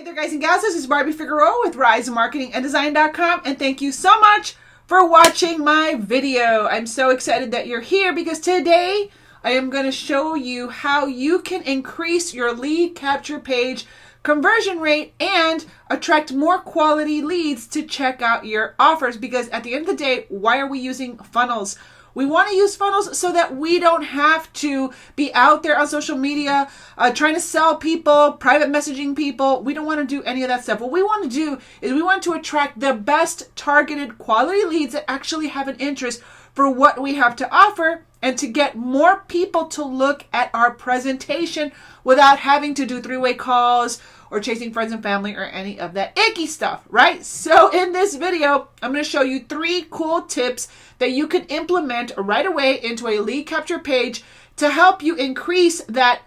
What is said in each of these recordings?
Hey there guys and gals, this is Barbie Figueroa with RiseMarketingAndDesign.com, and thank you so much for watching my video. I'm so excited that you're here because today I am going to show you how you can increase your lead capture page conversion rate and attract more quality leads to check out your offers. Because at the end of the day, why are we using funnels? We want to use funnels so that we don't have to be out there on social media trying to sell people, private messaging people. We don't want to do any of that stuff. What we want to do is we want to attract the best targeted quality leads that actually have an interest for what we have to offer, and to get more people to look at our presentation without having to do three-way calls or chasing friends and family or any of that icky stuff, right? So in this video, I'm going to show you 3 cool tips that you can implement right away into a lead capture page to help you increase that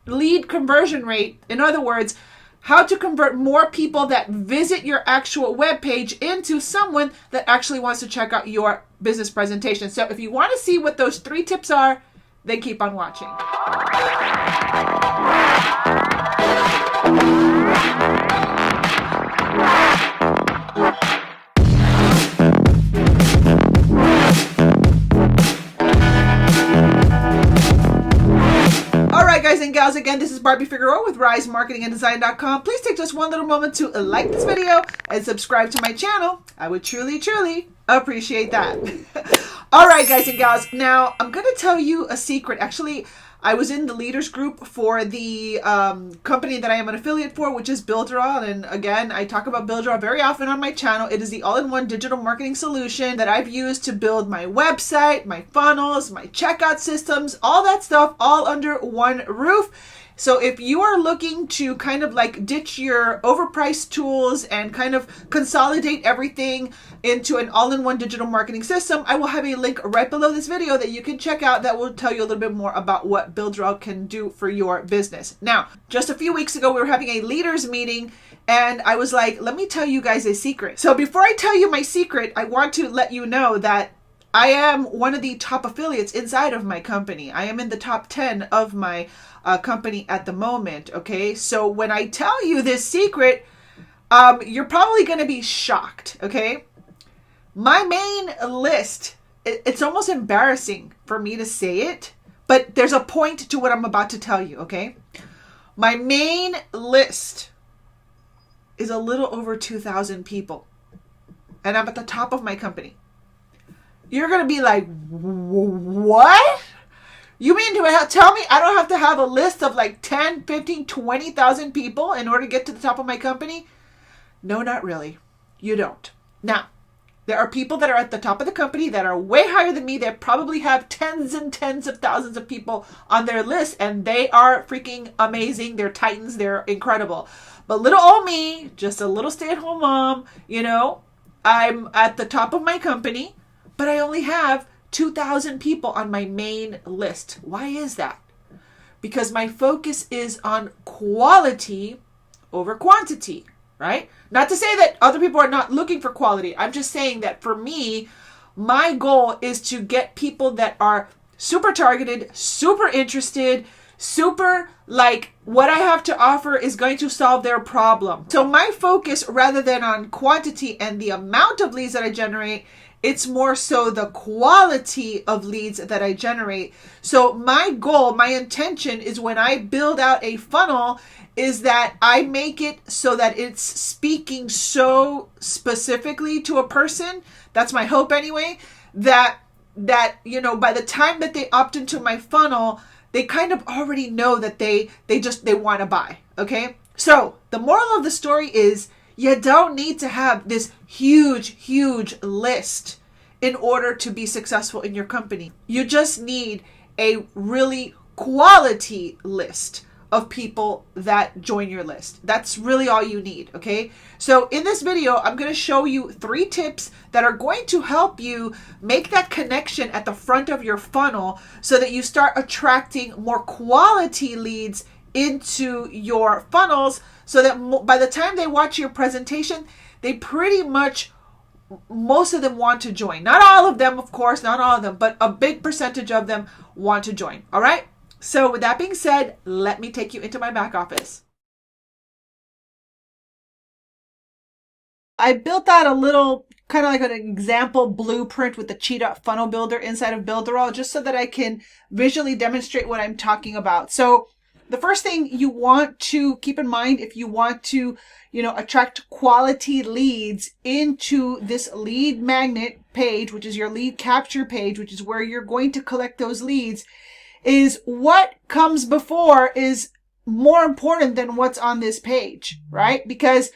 lead conversion rate. In other words, how to convert more people that visit your actual web page into someone that actually wants to check out your business presentation. So if you want to see what those 3 tips are, then keep on watching. Guys and gals, again, this is Barbie Figueroa with RiseMarketingAndDesign.com. Please take just one little moment to like this video and subscribe to my channel. I would truly, truly appreciate that. All right, guys and gals. Now, I'm going to tell you a secret. Actually, I was in the leaders group for the company that I am an affiliate for, which is BUILDERALL. And again, I talk about BUILDERALL very often on my channel. It is the all-in-one digital marketing solution that I've used to build my website, my funnels, my checkout systems, all that stuff, all under one roof. So if you are looking to kind of like ditch your overpriced tools and kind of consolidate everything into an all-in-one digital marketing system, I will have a link right below this video that you can check out that will tell you a little bit more about what BUILDERALL can do for your business. Now, just a few weeks ago, we were having a leaders meeting and I was like, let me tell you guys a secret. So before I tell you my secret, I want to let you know that I am one of the top affiliates inside of my company. I am in the top 10 of my company at the moment, okay? So when I tell you this secret, you're probably going to be shocked, okay? My main list, it's almost embarrassing for me to say it, but there's a point to what I'm about to tell you, okay? My main list is a little over 2,000 people, and I'm at the top of my company. You're going to be like, what? You mean to tell me I don't have to have a list of like 10, 15, 20,000 people in order to get to the top of my company? No, not really. You don't. Now, there are people that are at the top of the company that are way higher than me that probably have tens and tens of thousands of people on their list, and they are freaking amazing. They're titans. They're incredible. But little old me, just a little stay-at-home mom, you know, I'm at the top of my company, but I only have 2,000 people on my main list. Why is that? Because my focus is on quality over quantity, right? Not to say that other people are not looking for quality. I'm just saying that for me, my goal is to get people that are super targeted, super interested, super like what I have to offer is going to solve their problem. So my focus, rather than on quantity and the amount of leads that I generate, it's more so the quality of leads that I generate. So my goal, my intention is when I build out a funnel is that I make it so that it's speaking so specifically to a person. That's my hope anyway, that you know, by the time that they opt into my funnel, they kind of already know that they want to buy, okay? So the moral of the story is you don't need to have this huge list in order to be successful in your company. You just need a really quality list of people that join your list. That's really all you need, okay? So in this video, I'm going to show you 3 tips that are going to help you make that connection at the front of your funnel so that you start attracting more quality leads into your funnels, so that by the time they watch your presentation, they pretty much, most of them want to join. Not all of them, of course, not all of them, but a big percentage of them want to join. All right? So with that being said, let me take you into my back office. I built out a little kind of like an example blueprint with the cheetah funnel builder inside of Builderall, just so that I can visually demonstrate what I'm talking about. So the first thing you want to keep in mind, if you want to, attract quality leads into this lead magnet page, which is your lead capture page, which is where you're going to collect those leads, is what comes before is more important than what's on this page, right? Because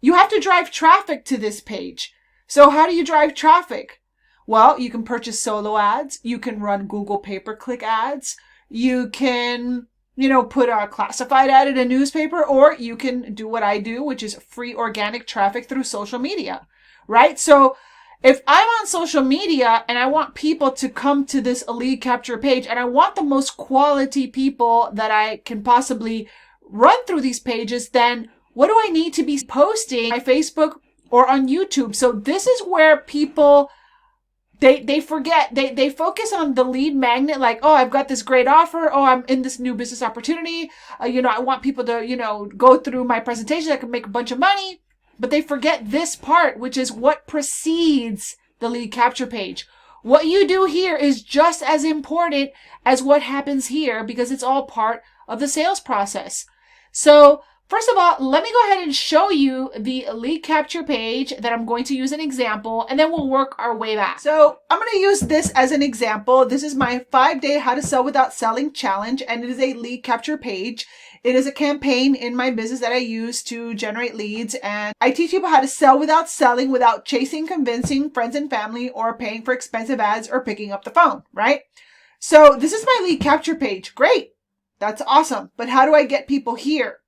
you have to drive traffic to this page. So how do you drive traffic? Well, you can purchase solo ads. You can run Google pay-per-click ads. You can, put a classified ad in a newspaper, or you can do what I do, which is free organic traffic through social media, right? So if I'm on social media and I want people to come to this lead capture page, and I want the most quality people that I can possibly run through these pages, then what do I need to be posting on Facebook or on YouTube? So this is where people, they forget, they focus on the lead magnet, like, oh, I've got this great offer. Oh, I'm in this new business opportunity. I want people to, go through my presentation. I can make a bunch of money. But they forget this part, which is what precedes the lead capture page. What you do here is just as important as what happens here, because it's all part of the sales process. So first of all, let me go ahead and show you the lead capture page that I'm going to use an example, and then we'll work our way back. So I'm going to use this as an example. This is my 5-day How to Sell Without Selling challenge, and it is a lead capture page. It is a campaign in my business that I use to generate leads, and I teach people how to sell without selling, without chasing, convincing friends and family, or paying for expensive ads or picking up the phone, right? So this is my lead capture page. Great. That's awesome. But how do I get people here?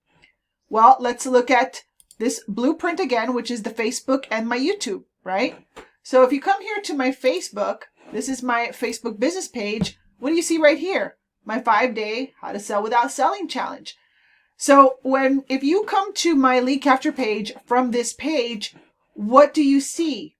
Well, let's look at this blueprint again, which is the Facebook and my YouTube, right? So if you come here to my Facebook, this is my Facebook business page. What do you see right here? My 5-day How to Sell Without Selling challenge. So if you come to my lead capture page from this page, what do you see?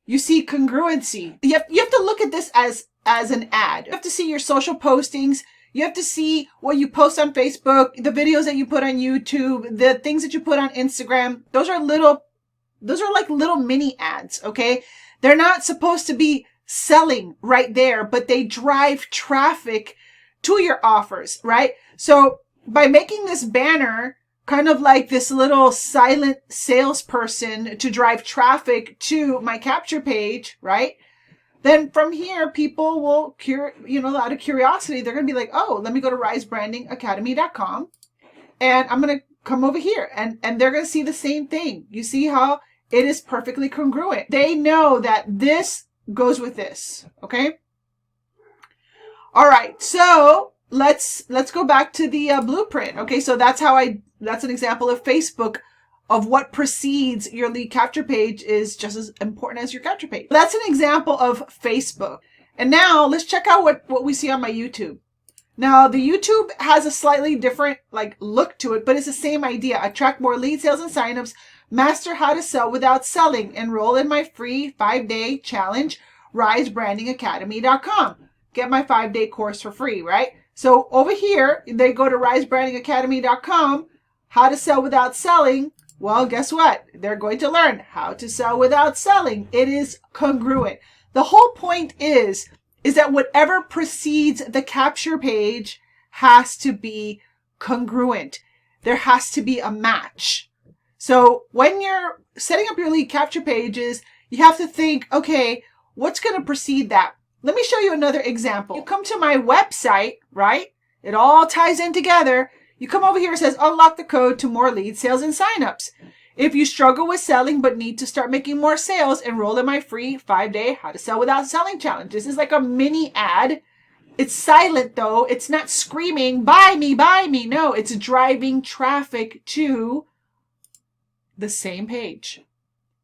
You see congruency. You have to look at this as an ad. You have to see your social postings. You have to see what you post on Facebook, the videos that you put on YouTube, the things that you put on Instagram. Those are like little mini ads, okay? They're not supposed to be selling right there, but they drive traffic to your offers, right? So by making this banner kind of like this little silent salesperson to drive traffic to my capture page, right? Then from here, people will, out of curiosity, they're going to be like, oh, let me go to risebrandingacademy.com, and I'm going to come over here, and they're going to see the same thing. You see how it is perfectly congruent. They know that this goes with this, okay? All right, so let's go back to the blueprint. Okay, so that's an example of Facebook, of what precedes your lead capture page is just as important as your capture page. That's an example of Facebook. And now let's check out what we see on my YouTube. Now the YouTube has a slightly different look to it, but it's the same idea. Attract more lead sales and signups, master how to sell without selling, enroll in my free 5-day challenge, risebrandingacademy.com. Get my 5-day course for free, right? So over here, they go to risebrandingacademy.com, how to sell without selling. Well, guess what? They're going to learn how to sell without selling. It is congruent. The whole point is that whatever precedes the capture page has to be congruent. There has to be a match. So when you're setting up your lead capture pages, you have to think, okay, what's going to precede that? Let me show you another example. You come to my website, right? It all ties in together. You come over here, it says unlock the code to more lead sales and signups. If you struggle with selling but need to start making more sales, enroll in my free 5-day How to Sell Without Selling challenge. This is like a mini ad. It's silent though. It's not screaming, buy me, buy me. No, it's driving traffic to the same page.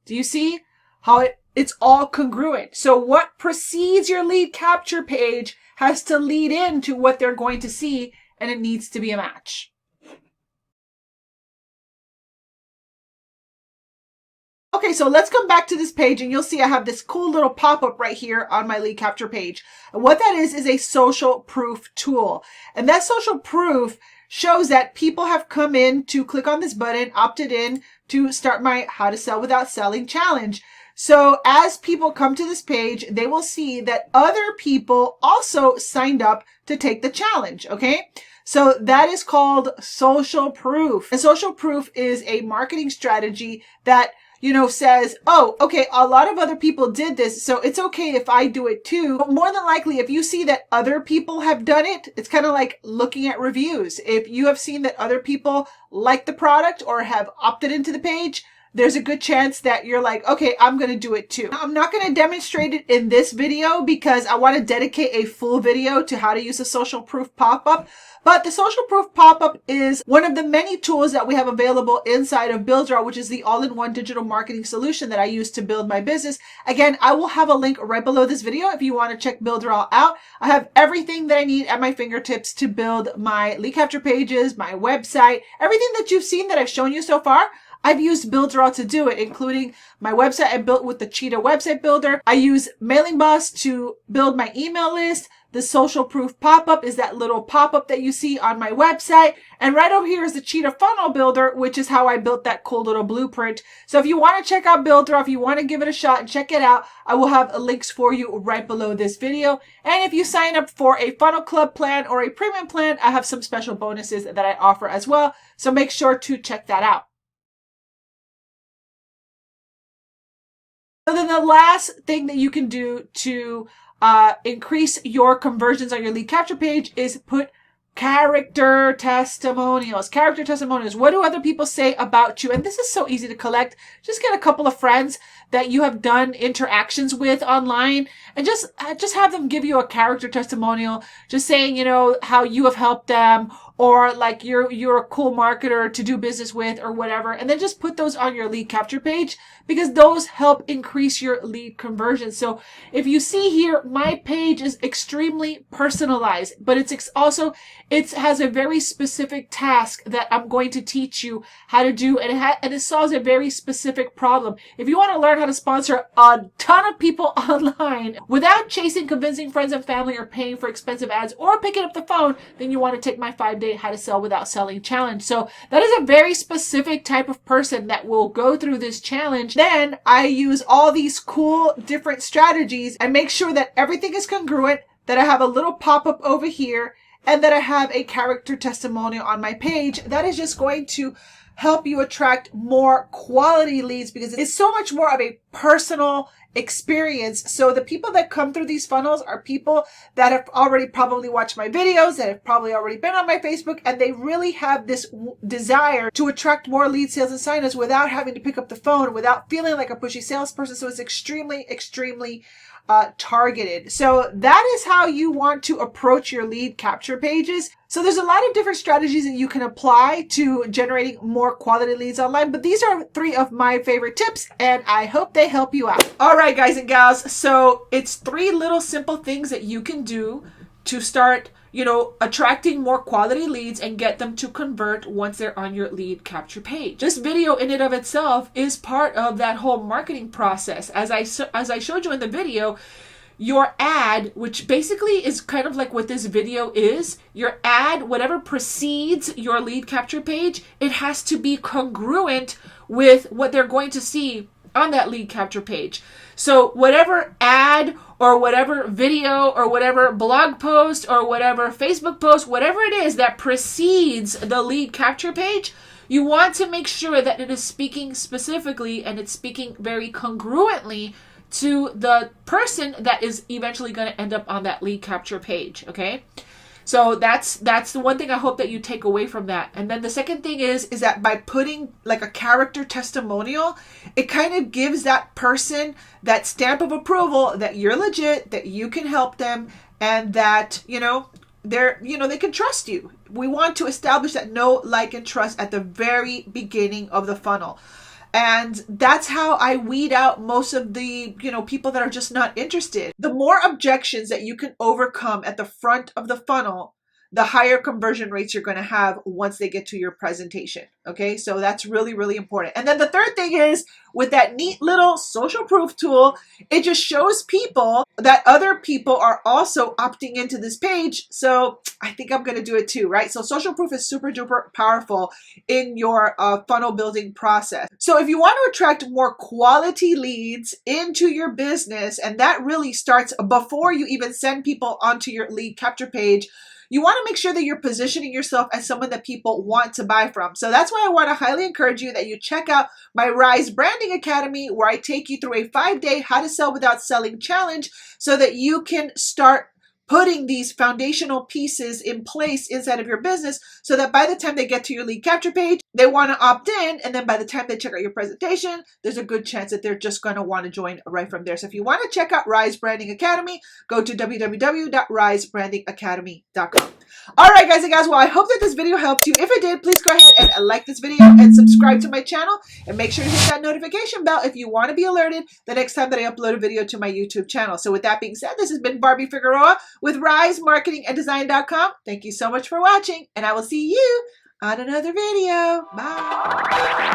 Do you see how it's all congruent? So what precedes your lead capture page has to lead into what they're going to see, and it needs to be a match. Okay, so let's come back to this page, and you'll see I have this cool little pop-up right here on my lead capture page. And what that is a social proof tool. And that social proof shows that people have come in to click on this button, opted in to start my How to Sell Without Selling challenge. So as people come to this page, they will see that other people also signed up to take the challenge, okay? So that is called social proof. And social proof is a marketing strategy that, you know, says, oh, okay, a lot of other people did this, so it's okay if I do it too. But more than likely, if you see that other people have done it, it's kind of like looking at reviews. If you have seen that other people like the product or have opted into the page, there's a good chance that you're like, okay, I'm going to do it too. I'm not going to demonstrate it in this video because I want to dedicate a full video to how to use a social proof pop-up. But the social proof pop-up is one of the many tools that we have available inside of Builderall, which is the all-in-one digital marketing solution that I use to build my business. Again, I will have a link right below this video if you want to check Builderall out. I have everything that I need at my fingertips to build my lead capture pages, my website, everything that you've seen that I've shown you so far. I've used Builderall to do it, including my website I built with the Cheetah website builder. I use Mailing Bus to build my email list. The social proof pop-up is that little pop-up that you see on my website. And right over here is the Cheetah funnel builder, which is how I built that cool little blueprint. So if you want to check out Builderall, if you want to give it a shot and check it out, I will have links for you right below this video. And if you sign up for a funnel club plan or a premium plan, I have some special bonuses that I offer as well. So make sure to check that out. So then the last thing that you can do to increase your conversions on your lead capture page is put character testimonials. Character testimonials. What do other people say about you? And this is so easy to collect. Just get a couple of friends that you have done interactions with online and just have them give you a character testimonial, just saying, you know, how you have helped them, or like you're a cool marketer to do business with, or whatever. And then just put those on your lead capture page because those help increase your lead conversion. So if you see here, my page is extremely personalized, but it has a very specific task that I'm going to teach you how to do, and it solves a very specific problem. If you want to learn how to sponsor a ton of people online without chasing, convincing friends and family, or paying for expensive ads, or picking up the phone, then you want to take my 5-day How to Sell Without Selling challenge. So that is a very specific type of person that will go through this challenge. Then I use all these cool different strategies and make sure that everything is congruent, that I have a little pop-up over here, and that I have a character testimonial on my page. That is just going to help you attract more quality leads because it's so much more of a personal experience. So the people that come through these funnels are people that have already probably watched my videos, that have probably already been on my Facebook, and they really have this desire to attract more lead sales and sign-ups without having to pick up the phone, without feeling like a pushy salesperson. So it's extremely, extremely targeted. So that is how you want to approach your lead capture pages. So there's a lot of different strategies that you can apply to generating more quality leads online, but these are 3 of my favorite tips, and I hope they help you out. All right, guys and gals. So it's 3 little simple things that you can do to start, you know, attracting more quality leads and get them to convert once they're on your lead capture page. This video in and of itself is part of that whole marketing process. As I showed you in the video, your ad, which basically is kind of like what this video is, your ad, whatever precedes your lead capture page, it has to be congruent with what they're going to see on that lead capture page. So whatever ad or whatever video or whatever blog post or whatever Facebook post, whatever it is that precedes the lead capture page, you want to make sure that it is speaking specifically and it's speaking very congruently to the person that is eventually going to end up on that lead capture page, okay? So that's the one thing I hope that you take away from that. And then the second thing is that by putting like a character testimonial, it kind of gives that person that stamp of approval that you're legit, that you can help them, and that, you know, they can trust you. We want to establish that know, like, and trust at the very beginning of the funnel. And that's how I weed out most of the, people that are just not interested. The more objections that you can overcome at the front of the funnel, the higher conversion rates you're going to have once they get to your presentation. Okay, so that's really, really important. And then the third thing is, with that neat little social proof tool, it just shows people that other people are also opting into this page. So I think I'm going to do it too, right? So social proof is super duper powerful in your funnel building process. So if you want to attract more quality leads into your business, and that really starts before you even send people onto your lead capture page, you want to make sure that you're positioning yourself as someone that people want to buy from. So that's why I want to highly encourage you that you check out my Rise Branding Academy, where I take you through a 5-day How to Sell Without Selling challenge so that you can start putting these foundational pieces in place inside of your business so that by the time they get to your lead capture page, they want to opt in. And then by the time they check out your presentation, there's a good chance that they're just going to want to join right from there. So if you want to check out Rise Branding Academy, go to www.risebrandingacademy.com. All right, guys and gals. Well, I hope that this video helped you. If it did, please go ahead and like this video and subscribe to my channel, and make sure to hit that notification bell if you want to be alerted the next time that I upload a video to my YouTube channel. So with that being said, this has been Barbie Figueroa with RiseMarketingAndDesign.com. Thank you so much for watching, and I will see you on another video. Bye.